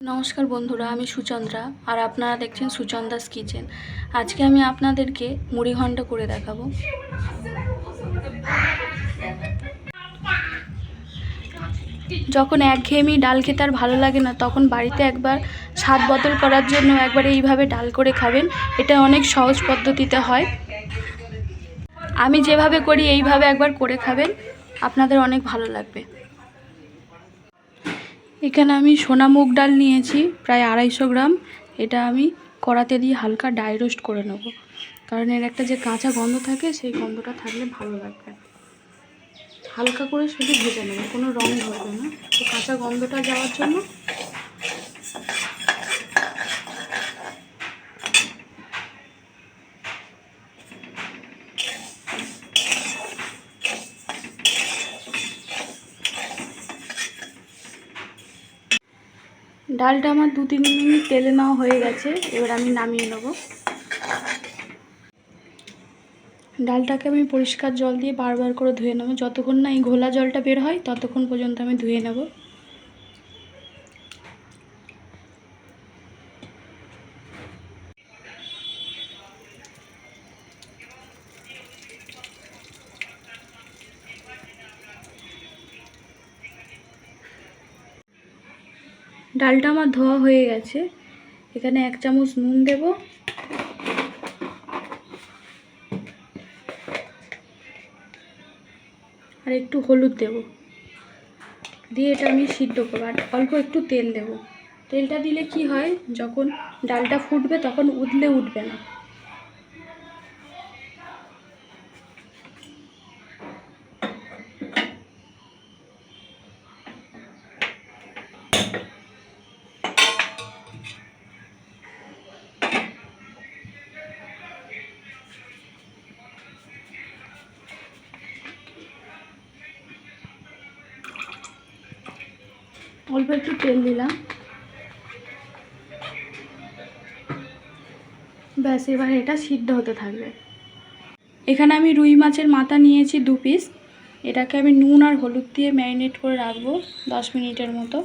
নমস্কার বন্ধুরা, আমি সুচন্দ্রা আর আপনারা দেখছেন সুচন্দ্রাস কিচেন। আজকে আমি আপনাদেরকে মুড়িঘণ্ট করে দেখাবো। যখন একঘেয়েমি ডাল খেতে আর ভালো লাগে না, তখন বাড়িতে একবার স্বাদ বদল করার জন্য একবার এইভাবে ডাল করে খাবেন। এটা অনেক সহজ পদ্ধতিতে হয়। আমি যেভাবে করি এইভাবে একবার করে খাবেন, আপনাদের অনেক ভালো লাগবে। এখানে আমি সোনা মুগ ডাল নিয়েছি প্রায় 250 গ্রাম। এটা আমি কড়াতে দিয়ে হালকা ড্রাই রোস্ট করে নেব, কারণ এর একটা যে কাঁচা গন্ধ থাকে সেই গন্ধটা থাকলে ভালো লাগবে। হালকা করে শুধু ভেজে নেব, কোনো রং ধরবে না, তো কাঁচা গন্ধটা যাওয়ার জন্য। ডালটা আমার 2-3 মিনিট তেলে নেওয়া হয়ে গেছে, এবার আমি নামিয়ে নেব। ডালটাকে আমি পরিষ্কার জল দিয়ে বারবার করে ধুয়ে নেব, যতক্ষণ না এই ঘোলা জলটা বের হয় ততক্ষণ পর্যন্ত আমি ধুয়ে নেব। ডালটা আমার ধোয়া হয়ে গেছে। এখানে 1 চামচ নুন দেব, আর একটু হলুদ দেব, দিয়ে এটা আমি সিদ্ধ করব। আর অল্প একটু তেল দেব। তেলটা দিলে কি হয়, যখন ডালটা ফুটবে তখন উতলে উঠবে না। অল্প একটু তেল দিলাম, ব্যাস এবার এটা সিদ্ধ হতে থাকবে। এখানে আমি রুই মাছের মাথা নিয়েছি 2 পিস। এটাকে আমি নুন আর হলুদ দিয়ে ম্যারিনেট করে রাখবো 10 মিনিটের মতো।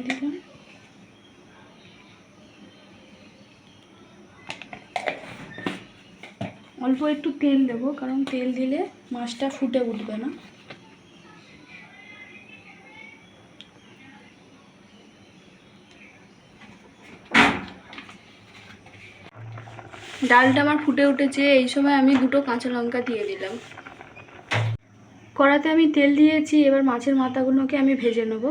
দিলাম, অল্প একটু তেল দেব, কারণ তেল দিলে মাছটা ফুটে উঠবে না। ডালটা আমার ফুটে উঠেছে, এই সময় আমি 2টো কাঁচা লঙ্কা দিয়ে দিলাম। কড়াতে আমি তেল দিয়েছি, এবার মাছের মাথাগুলোকে আমি ভেজে নেব।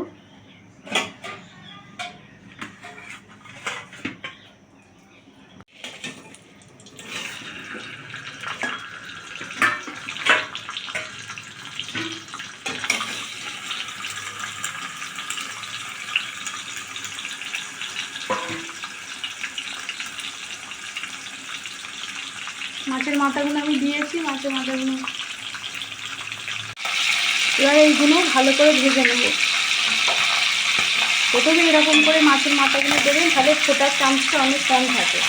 মাছের মাথাগুলো আমি দিয়েছি, মাছের মাথাগুলো এবার এইগুলো ভালো করে ভেজে নেব। প্রথমে এরকম করে মাছের মাথাগুলো দেবেন, তাহলে ফোটার চান্সটা অনেক কম থাকে।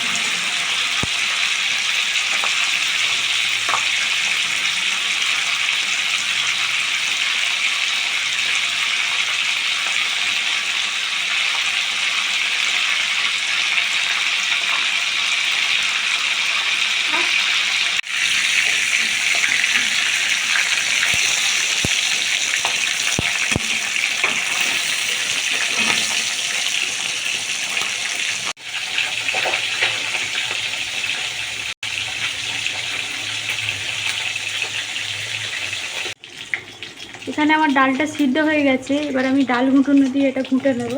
এখানে আমার ডালটা সিদ্ধ হয়ে গেছে, এবার আমি ডাল ঘুটুনি দিয়ে এটা ঘুঁটে নেব।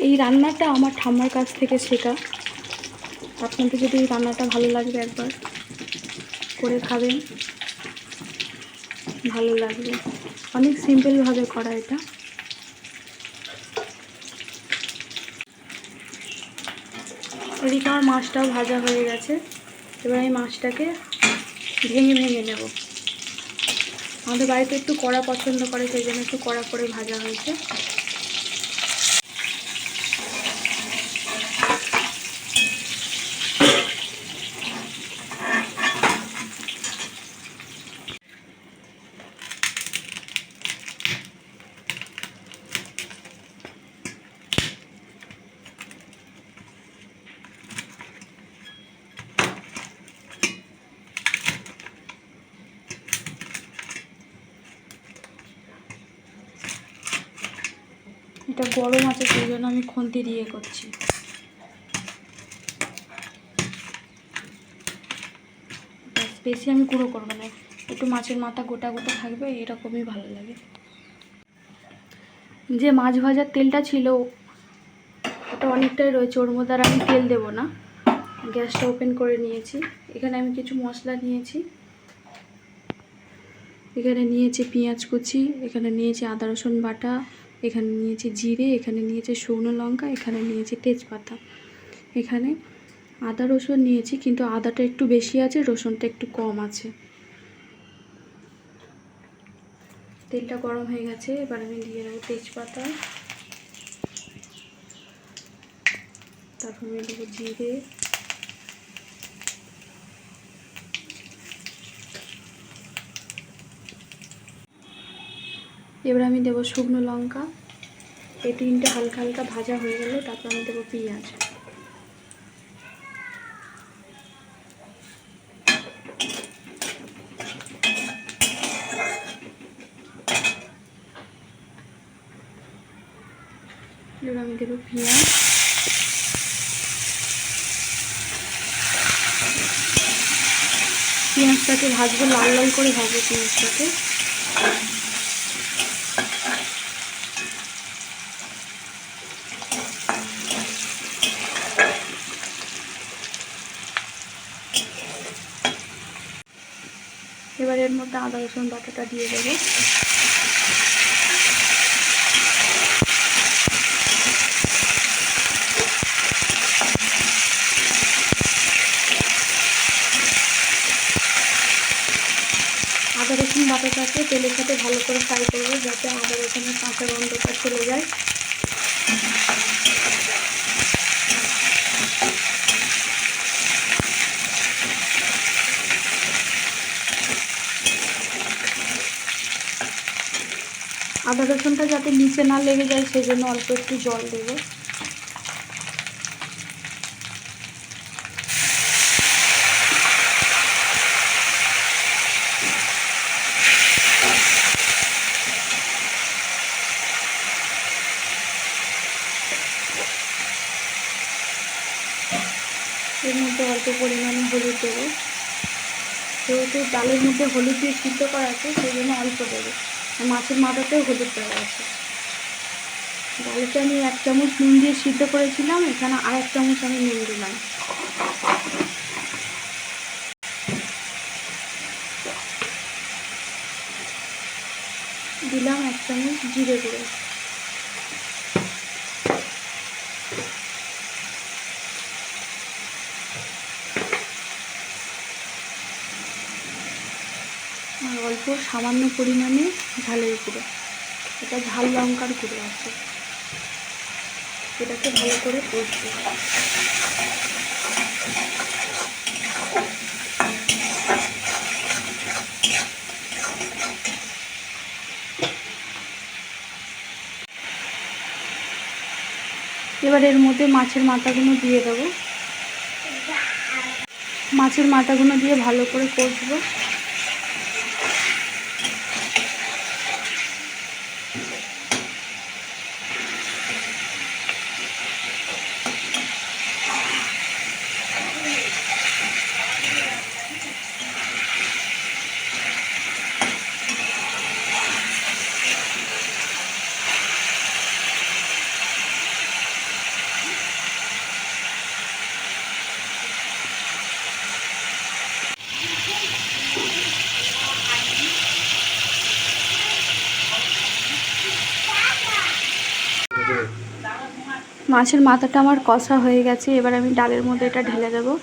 এই রান্নাটা আমার ঠাম্মার কাছ থেকে শেখা। আপনাদের যদি এই রান্নাটা ভালো লাগবে, একবার করে খাবেন, ভালো লাগবে। অনেক সিম্পলভাবে করা এটা। এদিকে আমার মাছটাও ভাজা হয়ে গেছে, এবার আমি মাছটাকে ভেঙে ভেঙে নেব। আমাদের বাড়িতে একটু কড়া পছন্দ করে, সেই জন্য একটু কড়া করে ভাজা হয়েছে। এটা গরম আছে সেই জন্য আমি খুন্তি দিয়ে করছি। বেশি আমি গুঁড়ো করবো না, একটু মাছের মাথা গোটা গোটা থাকবে, এরকমই ভালো লাগে। যে মাছ ভাজার তেলটা ছিল ওটা অনেকটাই রয়েছে, ওর মধ্যে আর আমি তেল দেবো না। গ্যাসটা ওপেন করে নিয়েছি। এখানে আমি কিছু মশলা নিয়েছি। এখানে নিয়েছি পেঁয়াজ কুচি, এখানে নিয়েছি আদা রসুন বাটা, এখানে নিয়েছি জিরে, এখানে নিয়েছি শুকনো লঙ্কা, এখানে নিয়েছি তেজপাতা। এখানে আদা রসুন নিয়েছি, কিন্তু আদাটা একটু বেশি আছে, রসুনটা একটু কম আছে। তেলটা গরম হয়ে গেছে, এবার আমি দিয়ে দেবো তেজপাতা, তারপর আমি দেবো জিরে, এবার আমি দেবো শুকনো লঙ্কা। এই তিনটে হালকা হালকা ভাজা হয়ে গেলে তারপর আমি দেবো পেঁয়াজ। এবার আমি দেবো পেঁয়াজ, পেঁয়াজটাকে ভাজবো, লাল লাল করে ভাজবো পেঁয়াজটাকে। এবার এর মধ্যে আদা রসুন বাটাটা দিয়ে দেবো। আদা রসুন বাটাটাকে তেলের সাথে ভালো করে ফ্রাই করবো, যাতে আদা রসুনের কাঁচা গন্ধটা চলে যায়। আদা রসুনটা যাতে নিচে না লেগে যায় সেই জন্য অল্প একটু জল দেবো। এর মধ্যে অল্প পরিমাণে হলুদ দেবো, যেহেতু ডালের মধ্যে হলুদ দিয়ে সিদ্ধ করা আছে সেই জন্য অল্প দেবো। মাছের মাথাতেও হলুদ দেওয়া আছে। ডালেতে আমি 1 চামচ নুন দিয়ে সিদ্ধ করেছিলাম, এখানে আর 1 চামচ আমি নুন দিলাম। দিলাম 1 চামচ জিরে গুঁড়ো। আর অল্প সামান্য পরিমাণে ঝালের গুঁড়ো, এটা ঝাল লঙ্কার গুঁড়ো আছে। এটাকে ভালো করে কষবো। এবার এর মধ্যে মাছের মাথাগুলো দিয়ে দেবো। মাছের মাথাগুলো দিয়ে ভালো করে কষবো। মাছের মাথাটা আমার কষা হয়ে গেছে, এবার আমি ডালের মধ্যে এটা ঢেলে দেবো।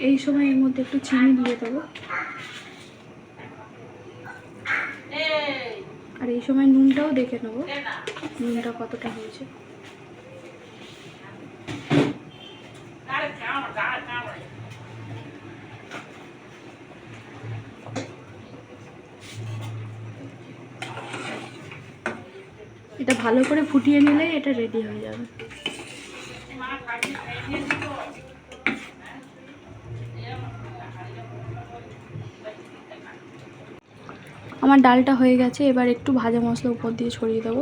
এই সময় এর মধ্যে একটু চিনি দিয়ে দেবো, আর এই সময় নুনটাও দেখে নেবো নুনটা কতটা হয়েছে। এটা ভালো করে ফুটিয়ে নিলে এটা রেডি হয়ে যাবে। আমার ডালটা হয়ে গেছে, এবার একটু ভাজা মশলা উপর দিয়ে ছড়িয়ে দেবো।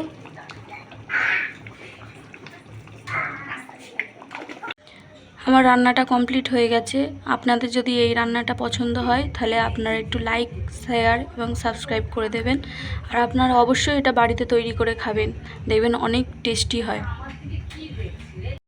আমার রান্নাটা কমপ্লিট হয়ে গেছে। আপনাদের যদি এই রান্নাটা পছন্দ হয় তাহলে আপনারা একটু লাইক, শেয়ার এবং সাবস্ক্রাইব করে দেবেন। আর আপনারা অবশ্যই এটা বাড়িতে তৈরি করে খাবেন, দেখবেন অনেক টেস্টি হয়।